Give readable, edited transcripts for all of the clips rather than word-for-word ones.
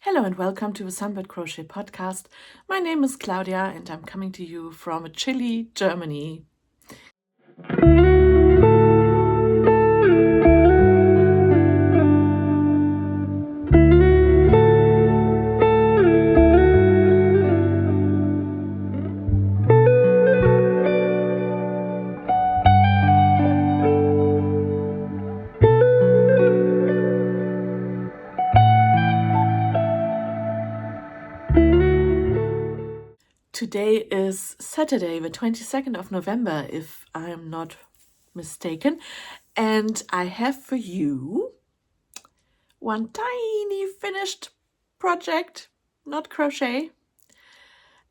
Hello and welcome to the Sunbirdcrochet podcast. My name is Claudia and I'm coming to you from a chilly Germany. Today is Saturday, the 22nd of November, if I'm not mistaken, and I have for you one tiny finished project, not crochet,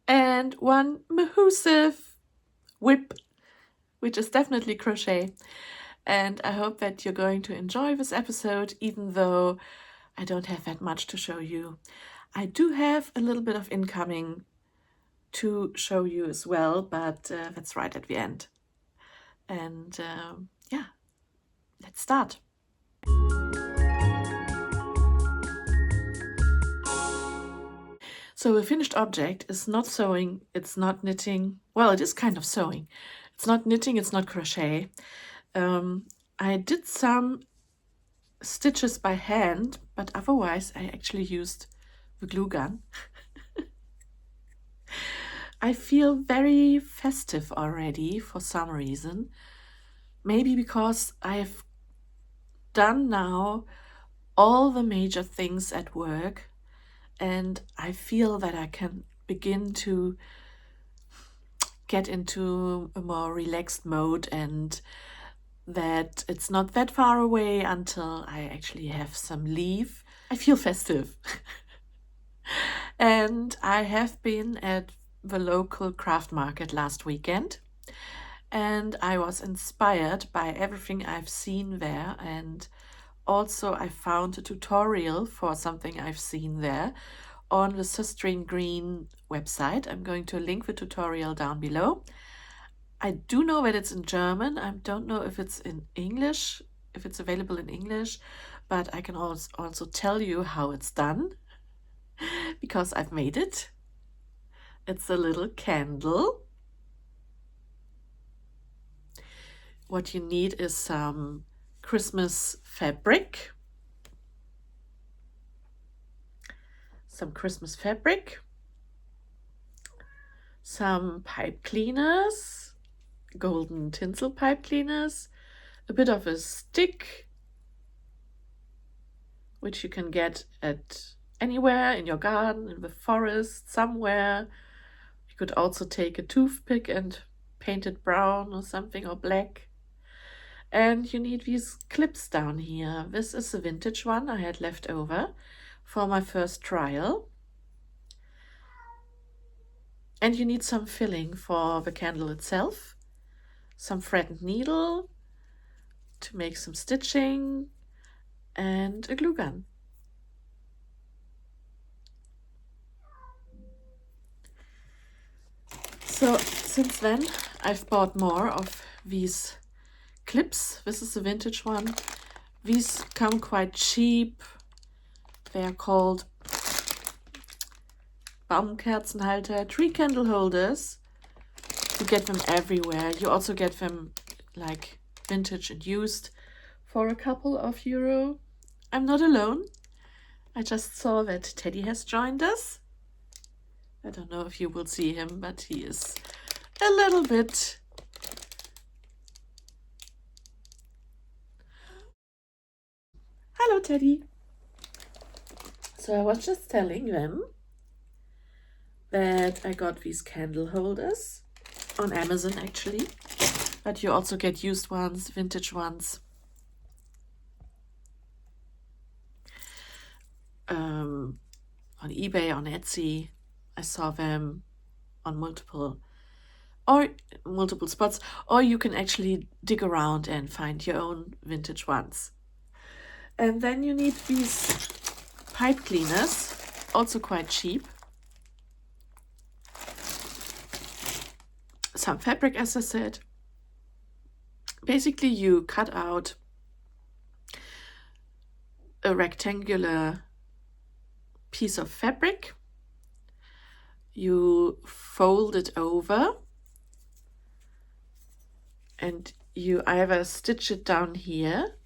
and one massive whip, which is definitely crochet. And I hope that you're going to enjoy this episode, even though I don't have that much to show you. I do have a little bit of incoming to show you as well, but that's right at the end. And yeah, let's start. So a finished object is not sewing, it's not knitting. Well, it is kind of sewing. It's not knitting, it's not crochet. I did some stitches by hand, but otherwise I actually used the glue gun. I feel very festive already for some reason. Maybe because I've done now all the major things at work and I feel that I can begin to get into a more relaxed mode and that it's not that far away until I actually have some leave. I feel festive. And I have been at the local craft market last weekend and I was inspired by everything I've seen there, and also I found a tutorial for something I've seen there on the Sistering Green website. I'm going to link the tutorial down below. I do know that it's in German. I don't know if it's in English, if it's available in English, but I can also tell you how it's done because I've made it. It's a little candle. What you need is some Christmas fabric. Some pipe cleaners, golden tinsel pipe cleaners, a bit of a stick, which you can get at anywhere in your garden, in the forest, somewhere. You could also take a toothpick and paint it brown or something, or black. And you need these clips down here. This is a vintage one I had left over for my first trial. And you need some filling for the candle itself, some thread and needle to make some stitching, and a glue gun. So since then I've bought more of these clips. This is a vintage one. These come quite cheap. They are called Baumkerzenhalter, tree candle holders. You get them everywhere. You also get them like vintage and used for a couple of euro. I'm not alone. I just saw that Teddy has joined us. I don't know if you will see him, but he is a little bit Hello, Teddy. So I was just telling them that I got these candle holders on Amazon actually, but you also get used ones, vintage ones. On eBay, on Etsy. I saw them on multiple spots, or you can actually dig around and find your own vintage ones. And then you need these pipe cleaners, also quite cheap. Some fabric, as I said. Basically, you cut out a rectangular piece of fabric, you fold it over, and you either stitch it down here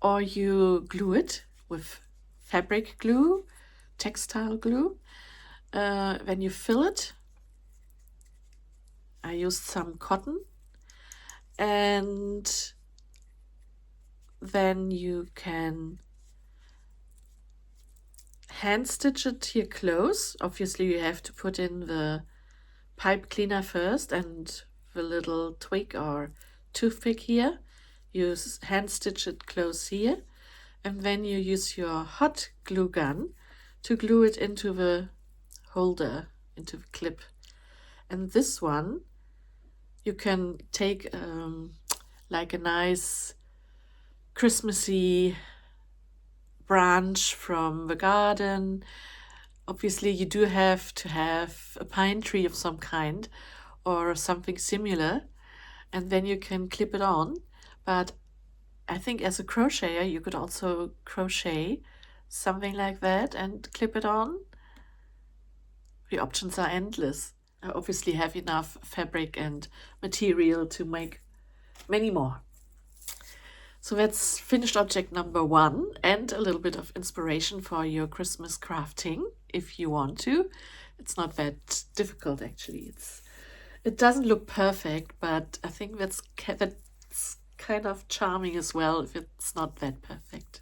or you glue it with fabric glue, textile glue. When you fill it, I used some cotton, and then you can hand stitch it here close. Obviously you have to put in the pipe cleaner first and the little twig or toothpick here. You hand stitch it close here, and then you use your hot glue gun to glue it into the holder, into the clip. And this one you can take like a nice Christmassy branch from the garden. Obviously you do have to have a pine tree of some kind or something similar, and then you can clip it on. But I think as a crocheter you could also crochet something like that and clip it on. The options are endless. I obviously have enough fabric and material to make many more. So that's finished object number 1, and a little bit of inspiration for your Christmas crafting if you want to. It's not that difficult actually. It doesn't look perfect, but I think that's kind of charming as well if it's not that perfect.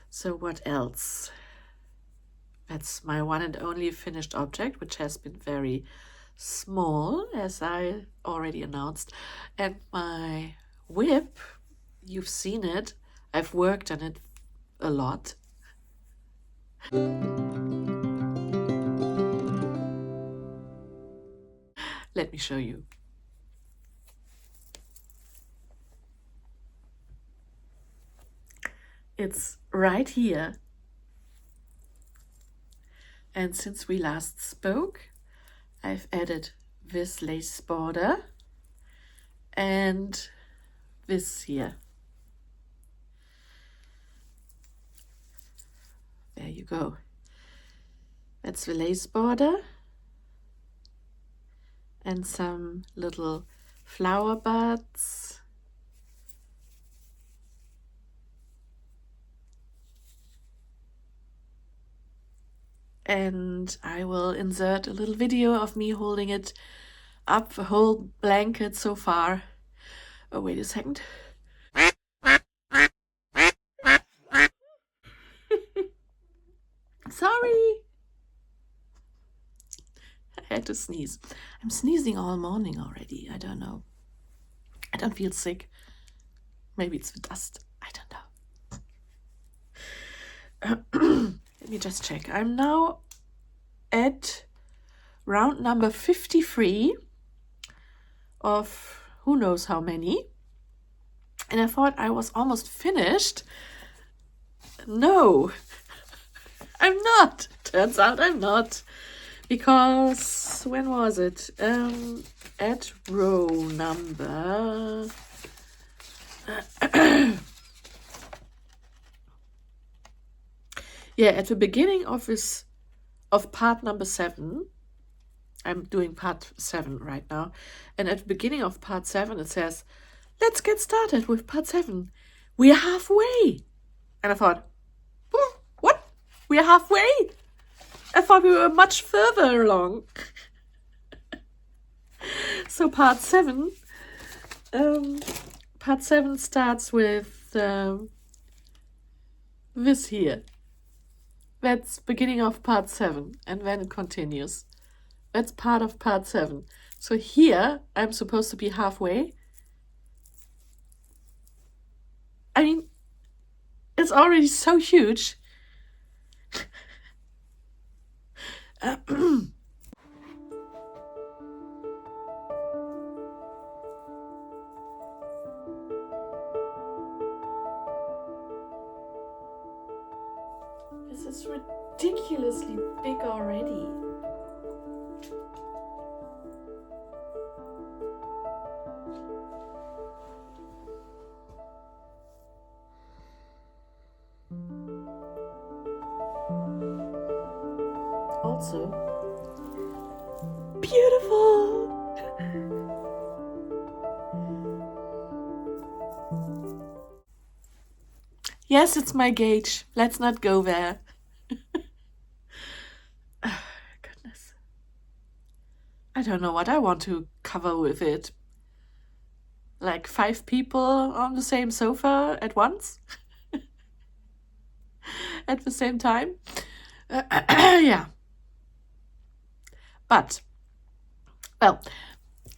So what else? That's my one and only finished object, which has been very small, as I already announced. And my whip, you've seen it. I've worked on it a lot. Let me show you. It's right here. And since we last spoke, I've added this lace border and this here. There you go. That's the lace border and some little flower buds. And I will insert a little video of me holding it up, the whole blanket so far. Oh, wait a second. Sorry. I had to sneeze. I'm sneezing all morning already. I don't know. I don't feel sick. Maybe it's the dust. I don't know. Let me just check. I'm now at round number 53 of who knows how many. And I thought I was almost finished. No, I'm not. Turns out I'm not. Because when was it? At row number yeah, at the beginning of part number 7, I'm doing part 7 right now, and at the beginning of part 7 it says, let's get started with part 7. We're halfway. And I thought, what? We're halfway? I thought we were much further along. So part 7 starts with this here. That's beginning of part 7, and then it continues. That's part of part 7. So here I'm supposed to be halfway. I mean, it's already so huge. This is ridiculously big already. Also beautiful. Yes, it's my gauge. Let's not go there. Goodness. I don't know what I want to cover with it. Like 5 people on the same sofa at once? At the same time? Yeah. But, well,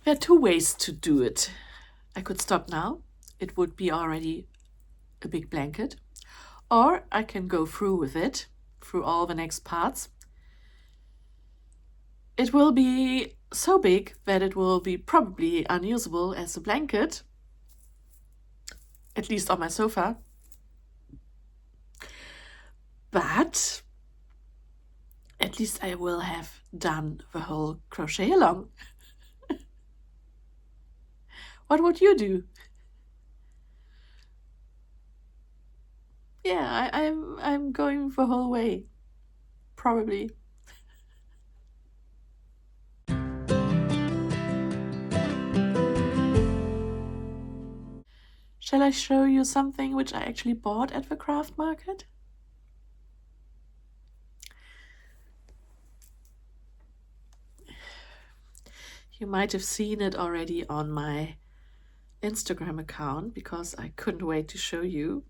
there are 2 ways to do it. I could stop now. It would be already a big blanket. Or I can go through with it, through all the next parts. It will be so big that it will be probably unusable as a blanket, at least on my sofa. But at least I will have done the whole crochet along. What would you do? Yeah, I'm going the whole way, probably. Shall I show you something which I actually bought at the craft market? You might have seen it already on my Instagram account because I couldn't wait to show you.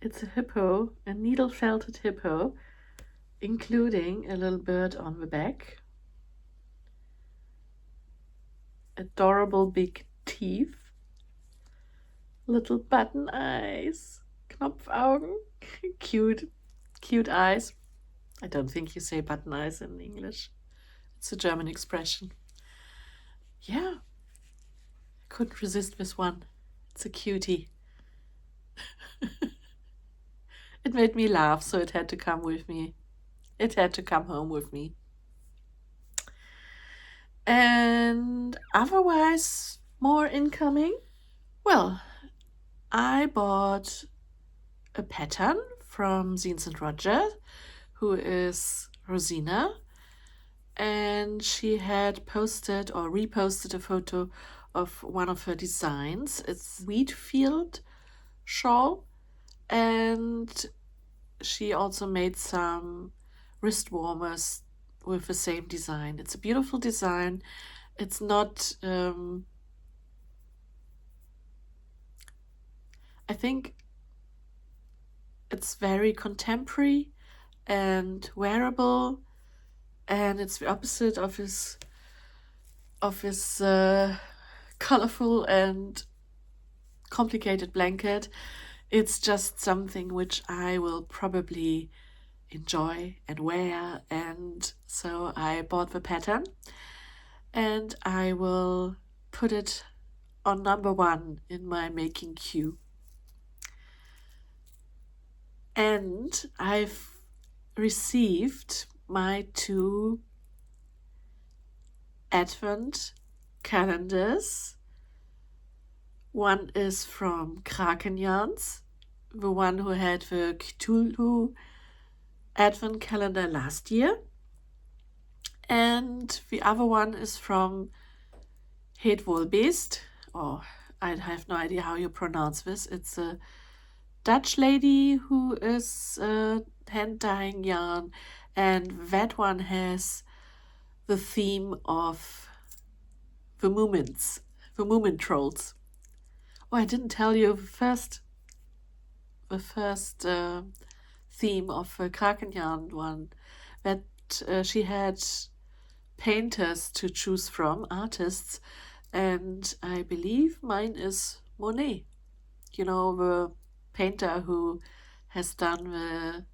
It's a hippo, a needle felted hippo, including a little bird on the back, adorable big teeth, little button eyes, Knopfaugen, cute eyes. I don't think you say button eyes in English. It's a German expression. Yeah, I couldn't resist this one. It's a cutie. It made me laugh, so it had to come with me. It had to come home with me. And otherwise, more incoming. Well, I bought a pattern from Zines and Roger, who is Rosina, and she had posted or reposted a photo of one of her designs. It's wheat field shawl, and she also made some wrist warmers with the same design. It's a beautiful design. It's not I think it's very contemporary and wearable, and it's the opposite of his colorful and complicated blanket. It's just something which I will probably enjoy and wear, and so I bought the pattern and I will put it on number 1 in my making queue. And I've received my 2 Advent calendars. One is from Kraken Yarns, the one who had the Cthulhu Advent calendar last year. And the other one is from Het Wohlbeest, or I have no idea how you pronounce this. It's a Dutch lady who is hand dyeing yarn, and that one has the theme of the Moomins, the Moomin trolls. Oh, I didn't tell you the first theme of the Kraken yarn one, that she had painters to choose from, artists, and I believe mine is Monet. You know, the painter who has done the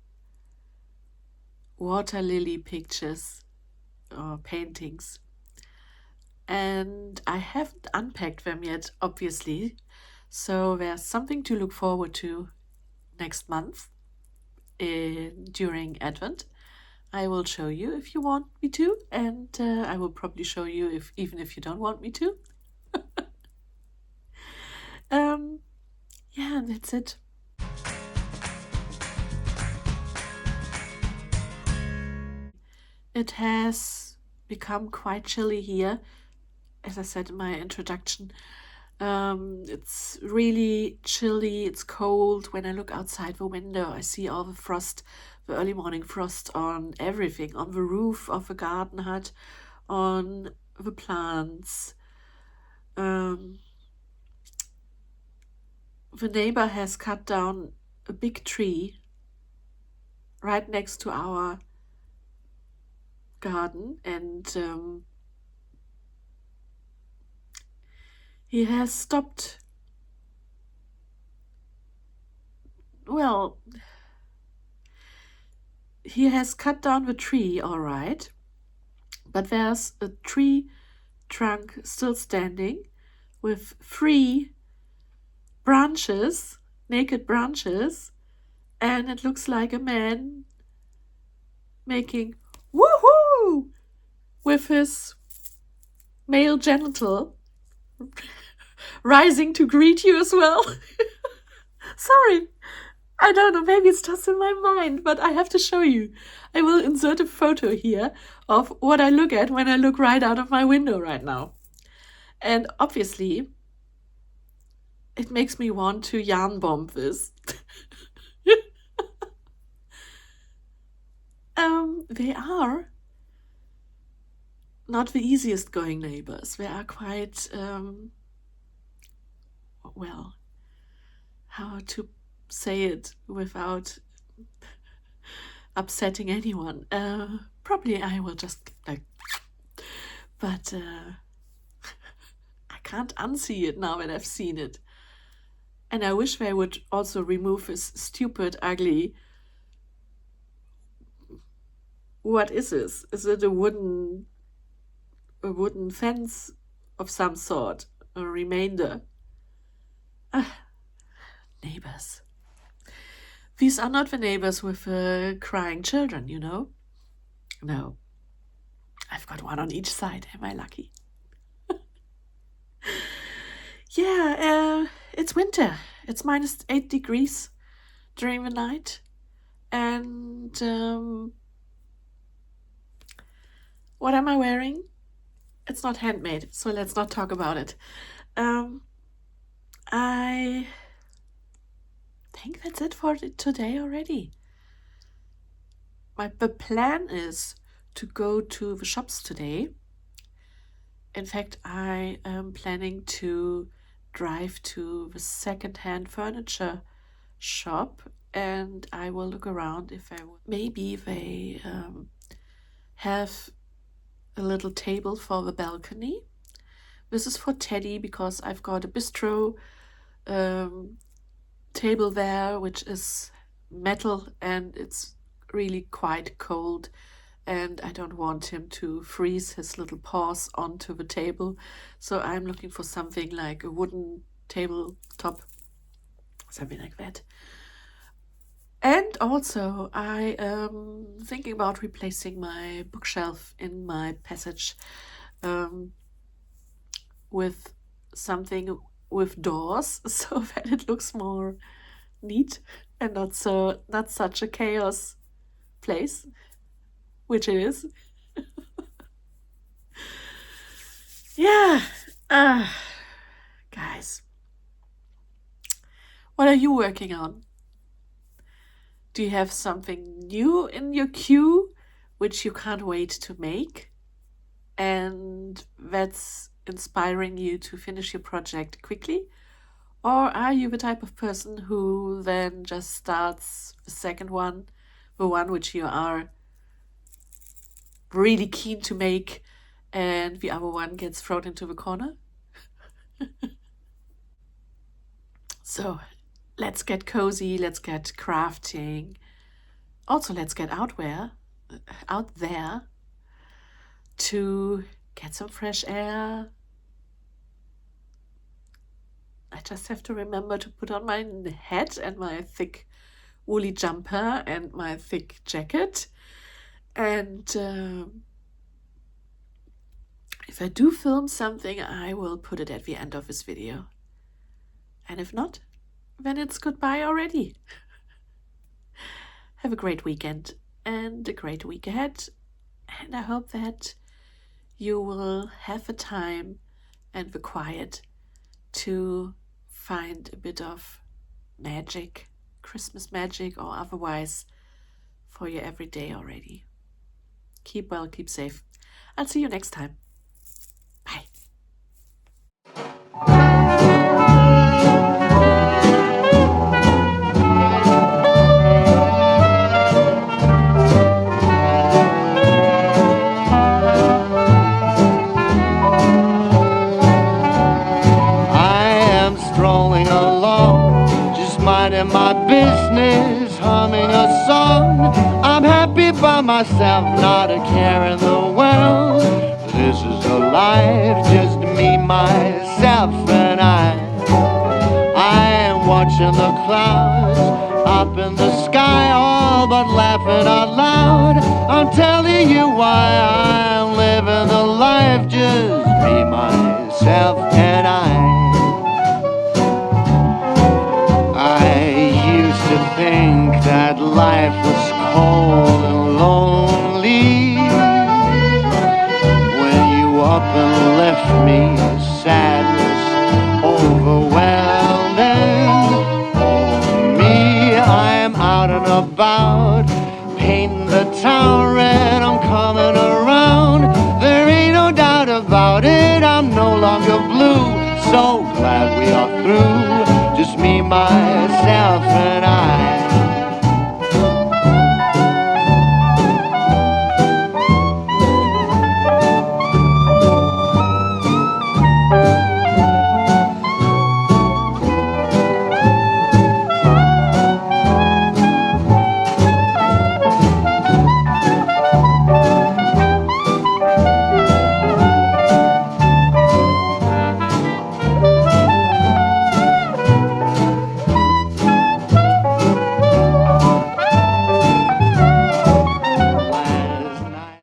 water lily pictures or paintings. And I haven't unpacked them yet, obviously, so there's something to look forward to next month during Advent. I will show you if you want me to, and I will probably show you even if you don't want me to. and that's it. It has become quite chilly here, as I said in my introduction. It's really chilly, it's cold. When I look outside the window, I see all the frost, the early morning frost on everything, on the roof of the garden hut, on the plants. The neighbor has cut down a big tree right next to our garden, and he has stopped. Well, he has cut down the tree, all right, but there's a tree trunk still standing with 3 branches, naked branches, and it looks like a man making woohoo with his male genital rising to greet you as well. Sorry, I don't know, maybe it's just in my mind, but I have to show you. I will insert a photo here of what I look at when I look right out of my window right now. And obviously, it makes me want to yarn bomb this. They are not the easiest going neighbors. They are quite, well, how to say it without upsetting anyone. Probably I will just like, but I can't unsee it now that I've seen it. And I wish they would also remove this stupid, ugly. What is this? Is it a wooden fence of some sort? A remainder? Neighbors. These are not the neighbors with crying children, you know? No. I've got one on each side. Am I lucky? Yeah, it's winter. It's -8 degrees during the night. And what am I wearing? It's not handmade, so let's not talk about it. I think that's it for today already. The plan is to go to the shops today. In fact, I am planning to drive to the second-hand furniture shop, and I will look around if maybe they have a little table for the balcony. This is for Teddy because I've got a bistro table there, which is metal, and it's really quite cold, and I don't want him to freeze his little paws onto the table. So I'm looking for something like a wooden tabletop, something like that. And also I am thinking about replacing my bookshelf in my passage with something with doors, so that it looks more neat and not such a chaos place, which it is. Yeah, guys, what are you working on? Do you have something new in your queue which you can't wait to make, and that's inspiring you to finish your project quickly? Or are you the type of person who then just starts the second one, the one which you are really keen to make, and the other one gets thrown into the corner? So let's get cozy, let's get crafting. Also, let's get out there to get some fresh air. I just have to remember to put on my hat and my thick woolly jumper and my thick jacket. And if I do film something, I will put it at the end of this video. And if not, when it's goodbye already. Have a great weekend and a great week ahead. And I hope that you will have the time and the quiet to find a bit of magic, Christmas magic or otherwise, for your everyday already. Keep well, keep safe. I'll see you next time. Bye. Strolling along, just minding my business, humming a song. I'm happy by myself, not a care in the world. This is a life, just me, myself, and I am watching the clouds up in the sky, all but laughing out loud. I'm telling you why I'm living the life, just me, myself, and I used to think that life was cold and lonely when you up and left me, sadness overwhelming. Oh me, I am out and about, painting the town red, I'm coming around. There ain't no doubt about it, I'm no longer blue. So glad we are through, just me, myself, and I.